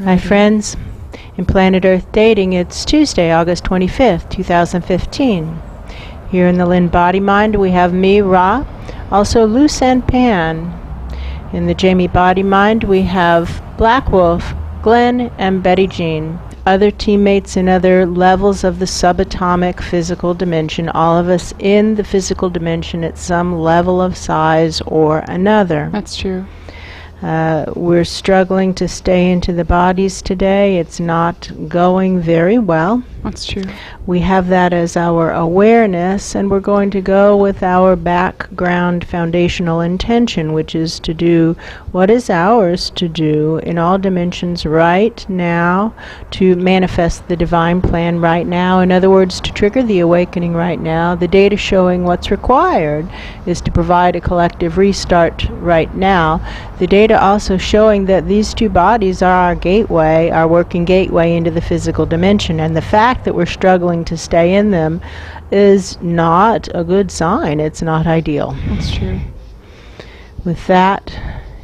Hi friends, in Planet Earth Dating, it's Tuesday, August 25th, 2015. Here in the Lynn-Body-Mind, we have me, Ra, also Luce and Pan. In the Jamie Body-Mind, we have Black Wolf, Glenn, and Betty Jean. Other teammates in other levels of the subatomic physical dimension, all of us in the physical dimension at some level of size or another. That's true. We're struggling to stay into the bodies today. It's not going very well. That's true. We have that as our awareness, and we're going to go with our background foundational intention, which is to do what is ours to do in all dimensions right now, to manifest the divine plan right now. In other words, to trigger the awakening right now. The data showing what's required is to provide a collective restart right now. The data also showing that these two bodies are our gateway, our working gateway into the physical dimension, and the fact that we're struggling to stay in them is not a good sign. It's not ideal. That's true. With that,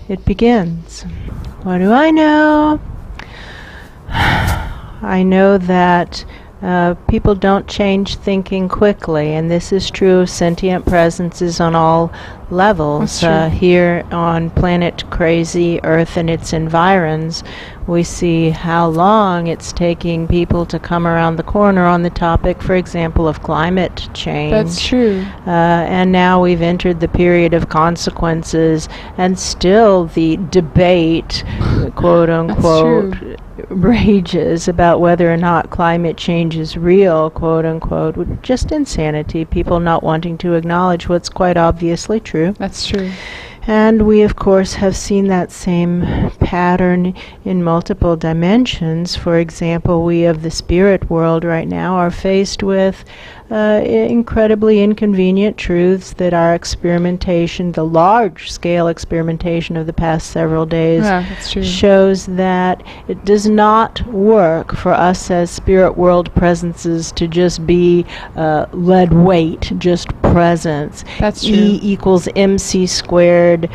it begins. What do I know? I know that people don't change thinking quickly, and this is true of sentient presences on all levels. Here on planet Crazy Earth and its environs, we see how long it's taking people to come around the corner on the topic, for example, of climate change. That's true. And now we've entered the period of consequences, and still the debate, quote unquote, rages about whether or not climate change is real, quote unquote. Just insanity. People not wanting to acknowledge what's quite obviously true. That's true. And we, of course, have seen that same pattern in multiple dimensions. For example, we of the spirit world right now are faced with incredibly inconvenient truths that our experimentation, the large-scale experimentation of the past several days, shows that it does not work for us as spirit world presences to just be lead weight, just presence. That's true. E equals MC squared,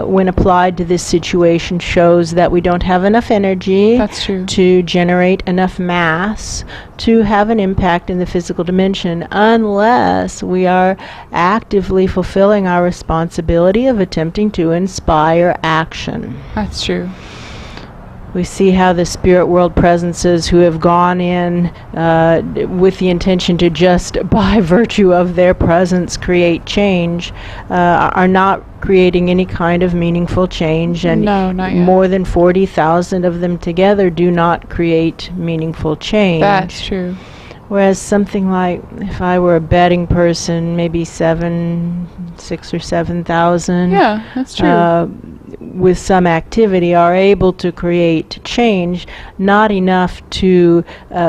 when applied to this situation, shows that we don't have enough energy to generate enough mass to have an impact in the physical dimension, unless we are actively fulfilling our responsibility of attempting to inspire action. That's true. We see how the spirit world presences who have gone in with the intention to just by virtue of their presence create change are not creating any kind of meaningful change, and no, not yet. More than 40,000 of them together do not create meaningful change. That's true. Whereas something like, if I were a betting person, maybe 6 or 7,000. Yeah, that's true. With some activity are able to create change, not enough to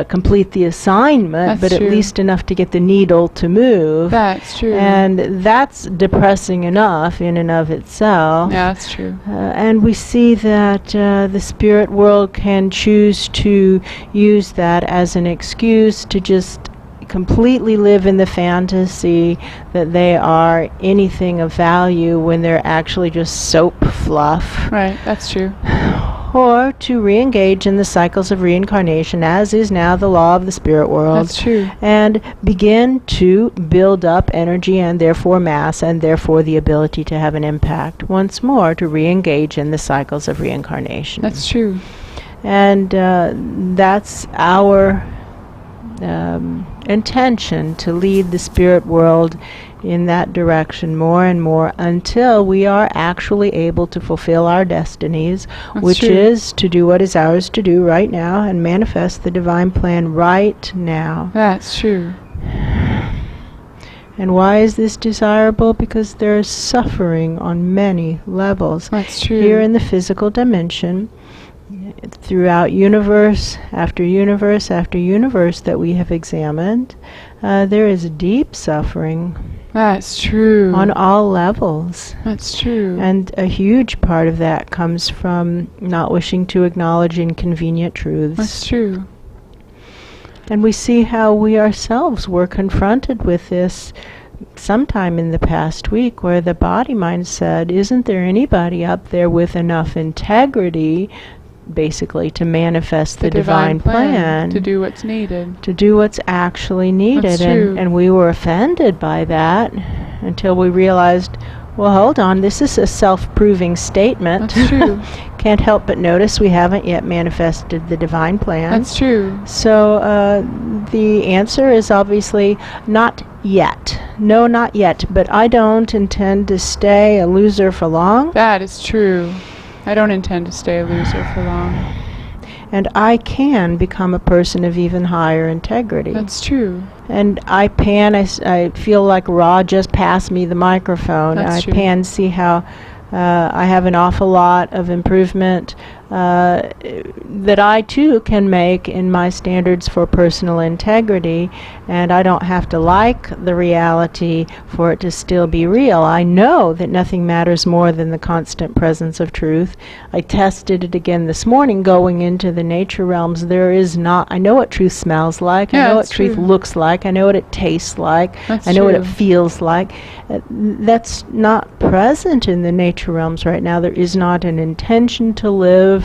complete the assignment, but at least enough to get the needle to move. That's true. And that's depressing enough in and of itself. Yeah, that's true. And we see that the spirit world can choose to use that as an excuse to just completely live in the fantasy that they are anything of value when they're actually just soap fluff. Right, that's true. Or to re-engage in the cycles of reincarnation, as is now the law of the spirit world. That's true. And begin to build up energy and therefore mass and therefore the ability to have an impact. Once more, to re-engage in the cycles of reincarnation. That's true. And that's our intention, to lead the spirit world in that direction more and more until we are actually able to fulfill our destinies, which is to do what is ours to do right now and manifest the divine plan right now. That's true. And why is this desirable? Because there is suffering on many levels. That's true. Here in the physical dimension, throughout universe after universe after universe that we have examined, there is deep suffering. That's true. On all levels. That's true. And a huge part of that comes from not wishing to acknowledge inconvenient truths. That's true. And we see how we ourselves were confronted with this sometime in the past week, where the body mind said, isn't there anybody up there with enough integrity basically, to manifest the divine plan. To do what's needed. To do what's actually needed. That's true. And we were offended by that until we realized, well, hold on, this is a self-proving statement. That's true. Can't help but notice we haven't yet manifested the divine plan. That's true. So the answer is obviously not yet. No, not yet. But I don't intend to stay a loser for long. That is true. I don't intend to stay a loser for long. And I can become a person of even higher integrity. That's true. And I feel like Ra just passed me the microphone. That's true. Pan see how I have an awful lot of improvement that I too can make in my standards for personal integrity, and I don't have to like the reality for it to still be real. I know that nothing matters more than the constant presence of truth. I tested it again this morning going into the nature realms. I know what truth smells like, I know what truth looks like, I know what it tastes like, I know what it feels like. That's not present in the nature realms right now. There is not an intention to live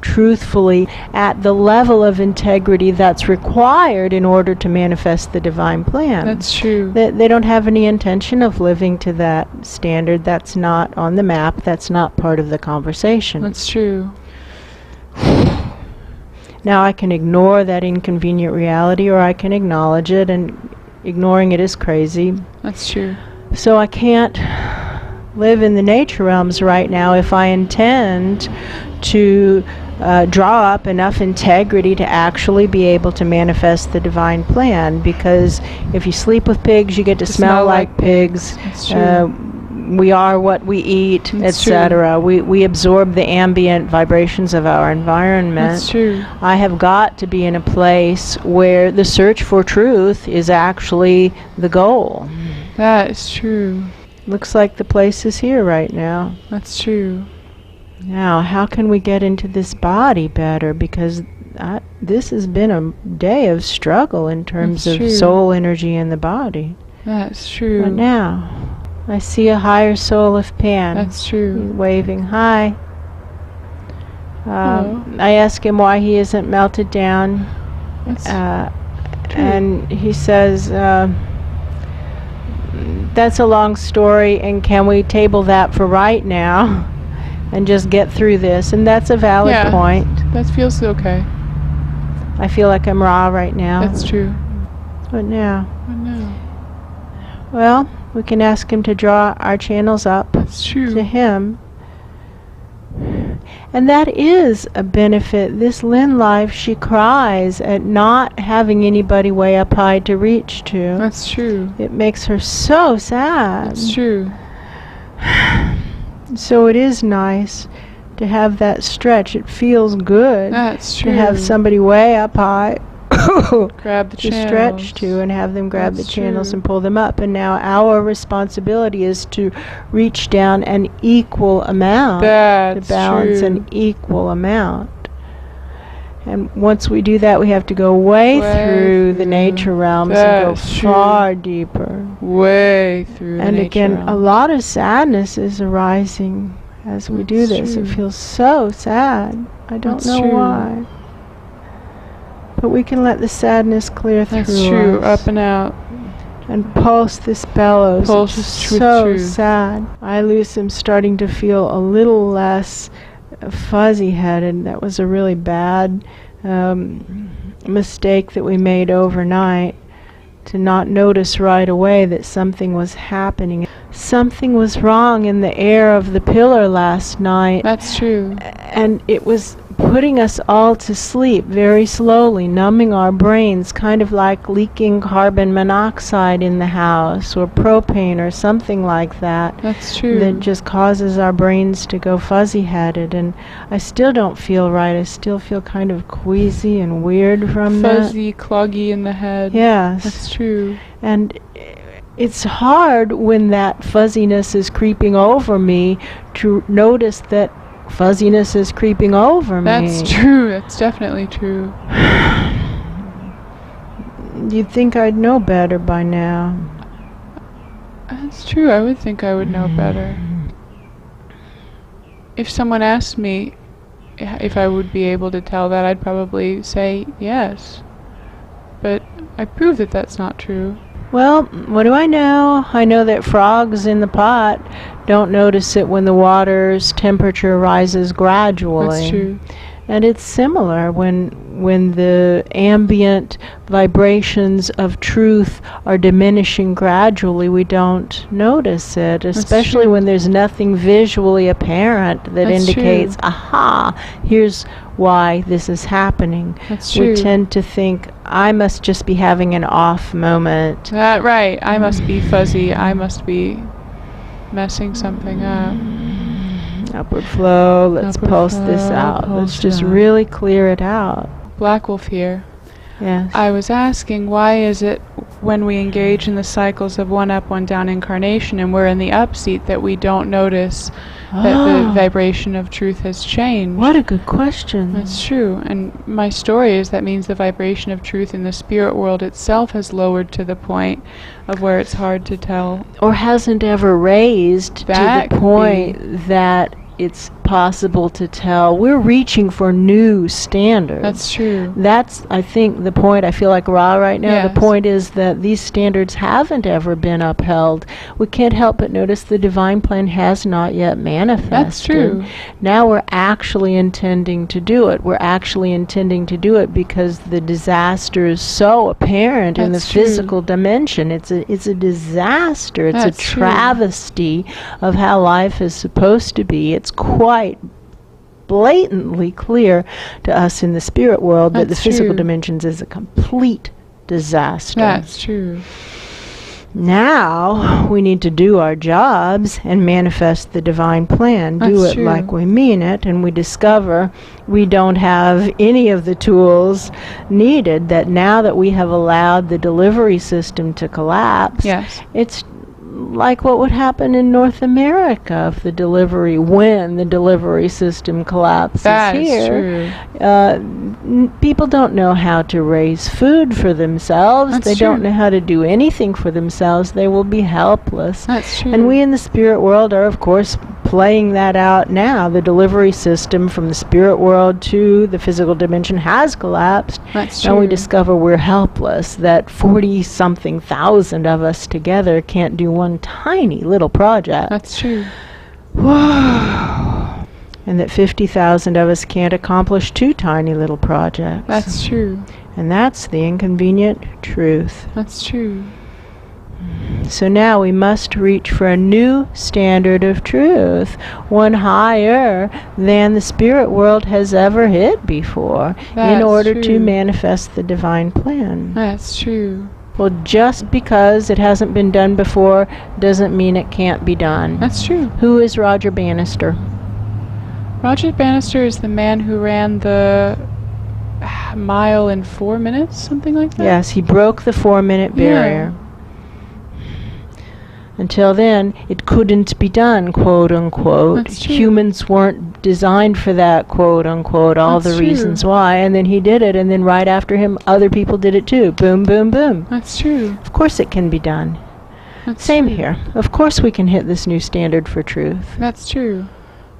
truthfully at the level of integrity that's required in order to manifest the divine plan. That's true. They don't have any intention of living to that standard. That's not on the map. That's not part of the conversation. That's true. Now I can ignore that inconvenient reality, or I can acknowledge it, and ignoring it is crazy. That's true. So I can't live in the nature realms right now if I intend to draw up enough integrity to actually be able to manifest the divine plan. Because if you sleep with pigs, you get to smell like pigs. That's true. We are what we eat, etc. We absorb the ambient vibrations of our environment. That's true. I have got to be in a place where the search for truth is actually the goal. That is true. Looks like the place is here right now. That's true. Now, how can we get into this body better? Because this has been a day of struggle in terms of soul energy in the body. That's true. But now, I see a higher soul of Pan. That's true. He's waving hi. I ask him why he isn't melted down. And he says, that's a long story, and can we table that for right now and just get through this? And that's a valid point. That feels okay. I feel like I'm raw right now. That's true. What now? What now? Well, we can ask him to draw our channels up That's true. to him. And that is a benefit. This Lynn life, she cries at not having anybody way up high to reach to. That's true. It makes her so sad. That's true. So it is nice to have that stretch. It feels good. That's true. To have somebody way up high grab the to channels. stretch to, and have them grab That's the channels true. and pull them up. And now our responsibility is to reach down an equal amount. That's to balance true. an equal amount. And once we do that, we have to go way through the nature realms and go far deeper. Way through And the nature again, realms. a lot of sadness is arising as we do this. It feels so sad. I don't know why. But we can let the sadness clear through us. That's true. Up and out. And pulse this bellows. Pulse It's just with so truth. sad. I, Luce, am starting to feel a little less fuzzy-headed. That was a really bad mistake that we made overnight, to not notice right away that something was happening. Something was wrong in the air of the pillar last night. That's true. And it was putting us all to sleep very slowly, numbing our brains, kind of like leaking carbon monoxide in the house, or propane, or something like that. That's true. That just causes our brains to go fuzzy-headed. And I still don't feel right. I still feel kind of queasy and weird from Fuzzy, cloggy in the head. Yes. That's true. And it's hard when that fuzziness is creeping over me to notice that fuzziness is creeping over me. That's true. That's definitely true. You'd think I'd know better by now. That's true. I would think I would know better. If someone asked me, if I would be able to tell that, I'd probably say yes. But I prove that that's not true. Well, what do I know? I know that frogs in the pot don't notice it when the water's temperature rises gradually. That's true. And it's similar when the ambient vibrations of truth are diminishing gradually, we don't notice it, especially when there's nothing visually apparent that indicates, aha, here's why this is happening. That's true. We tend to think, I must just be having an off moment. Right. I must be fuzzy. I must be messing something up. Upward flow. Let's pulse this out. Let's just really clear it out. Black Wolf here. Yes. I was asking, why is it when we engage in the cycles of one up, one down incarnation and we're in the up seat that we don't notice that the vibration of truth has changed? What a good question. That's true. And my story is that means the vibration of truth in the spirit world itself has lowered to the point of where it's hard to tell. Or hasn't ever raised That to the point that it's possible to tell. We're reaching for new standards. That's true. That's, I think, the point. I feel like Ra right now. Yes. The point is that these standards haven't ever been upheld. We can't help but notice the divine plan has not yet manifested. That's true. Now we're actually intending to do it. We're actually intending to do it because the disaster is so apparent in the physical dimension. It's a disaster. It's a travesty of how life is supposed to be. It's quite blatantly clear to us in the spirit world that the physical dimensions is a complete disaster. That's true. Now we need to do our jobs and manifest the divine plan. Do it like we mean it, and we discover we don't have any of the tools needed, that now that we have allowed the delivery system to collapse, it's like what would happen in North America if when the delivery system collapses here. People don't know how to raise food for themselves. They don't know how to do anything for themselves. They will be helpless. That's true. And we in the spirit world are, of course, playing that out now. The delivery system from the spirit world to the physical dimension has collapsed. That's true. And we discover we're helpless, that 40-something thousand of us together can't do one tiny little project. That's true. Whoa. And that 50,000 of us can't accomplish two tiny little projects. That's true. And that's the inconvenient truth. That's true. So now we must reach for a new standard of truth, one higher than the spirit world has ever hit before, in order to manifest the divine plan. That's true. Well, just because it hasn't been done before doesn't mean it can't be done. That's true. Who is Roger Bannister? Roger Bannister is the man who ran the mile in 4 minutes, something like that? Yes, he broke the 4-minute barrier. Until then, it couldn't be done, quote unquote. Humans weren't designed for that, quote unquote, all the reasons why. And then he did it, and then right after him, other people did it too. Boom, boom, boom. That's true. Of course it can be done. Same here. Of course we can hit this new standard for truth. That's true.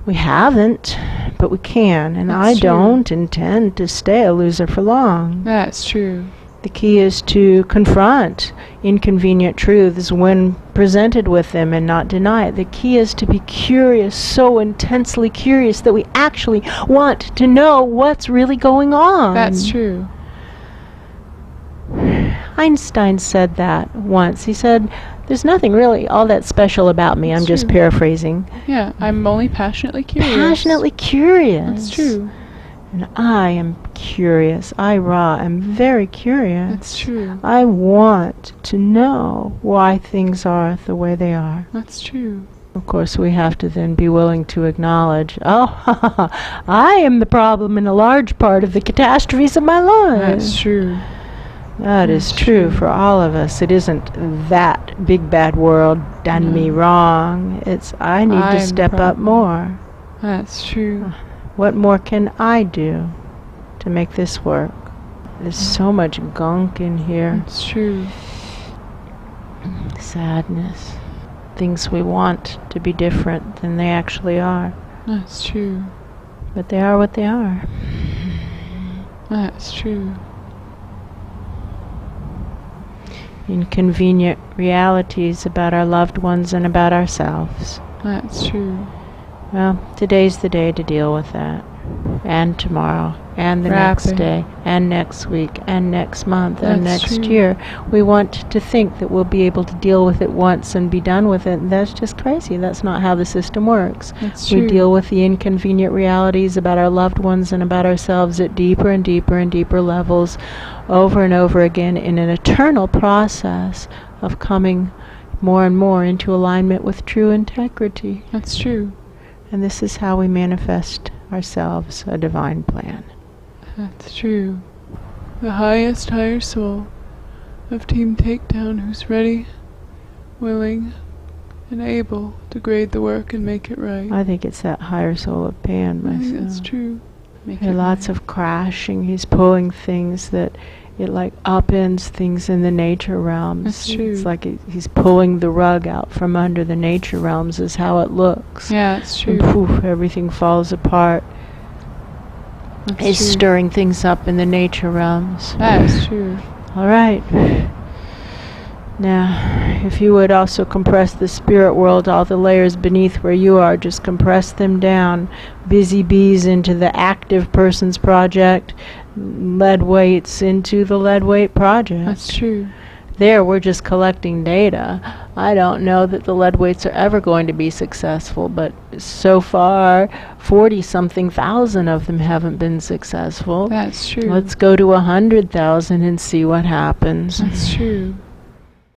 We haven't, but we can. And I don't intend to stay a loser for long. That's true. The key is to confront inconvenient truths when presented with them and not deny it. The key is to be curious, so intensely curious that we actually want to know what's really going on. That's true. Einstein said that once. He said, there's nothing really all that special about me. I'm just paraphrasing. Yeah, I'm only passionately curious. Passionately curious. That's true. And I am curious. I, Ra, am very curious. That's true. I want to know why things are the way they are. That's true. Of course, we have to then be willing to acknowledge, I am the problem in a large part of the catastrophes of my life. That's true. That is true for all of us. It isn't that big bad world done me wrong. It's I need to step up more. That's true. What more can I do to make this work? There's so much gunk in here. That's true. Sadness. Things we want to be different than they actually are. That's true. But they are what they are. That's true. Inconvenient realities about our loved ones and about ourselves. That's true. Well, today's the day to deal with that. And tomorrow. And the next day. And next week. And next month. And next year. We want to think that we'll be able to deal with it once and be done with it. And that's just crazy. That's not how the system works. That's true. We deal with the inconvenient realities about our loved ones and about ourselves at deeper and deeper and deeper levels over and over again in an eternal process of coming more and more into alignment with true integrity. That's true. And this is how we manifest ourselves a divine plan. That's true. The highest higher soul of Team Takedown who's ready, willing, and able to grade the work and make it right. I think it's that higher soul of Pan myself. I think that's true. There are lots of crashing. He's pulling things that it like upends things in the nature realms. That's true. It's like he's pulling the rug out from under the nature realms is how it looks. Yeah, that's true. And poof, everything falls apart. He's stirring things up in the nature realms. That's true. All right. Now, if you would also compress the spirit world, all the layers beneath where you are, just compress them down. Busy bees into the active person's project. Lead weights into the lead weight project. That's true. There, we're just collecting data. I don't know that the lead weights are ever going to be successful, but so far, 40-something thousand of them haven't been successful. That's true. Let's go to 100,000 and see what happens. That's true.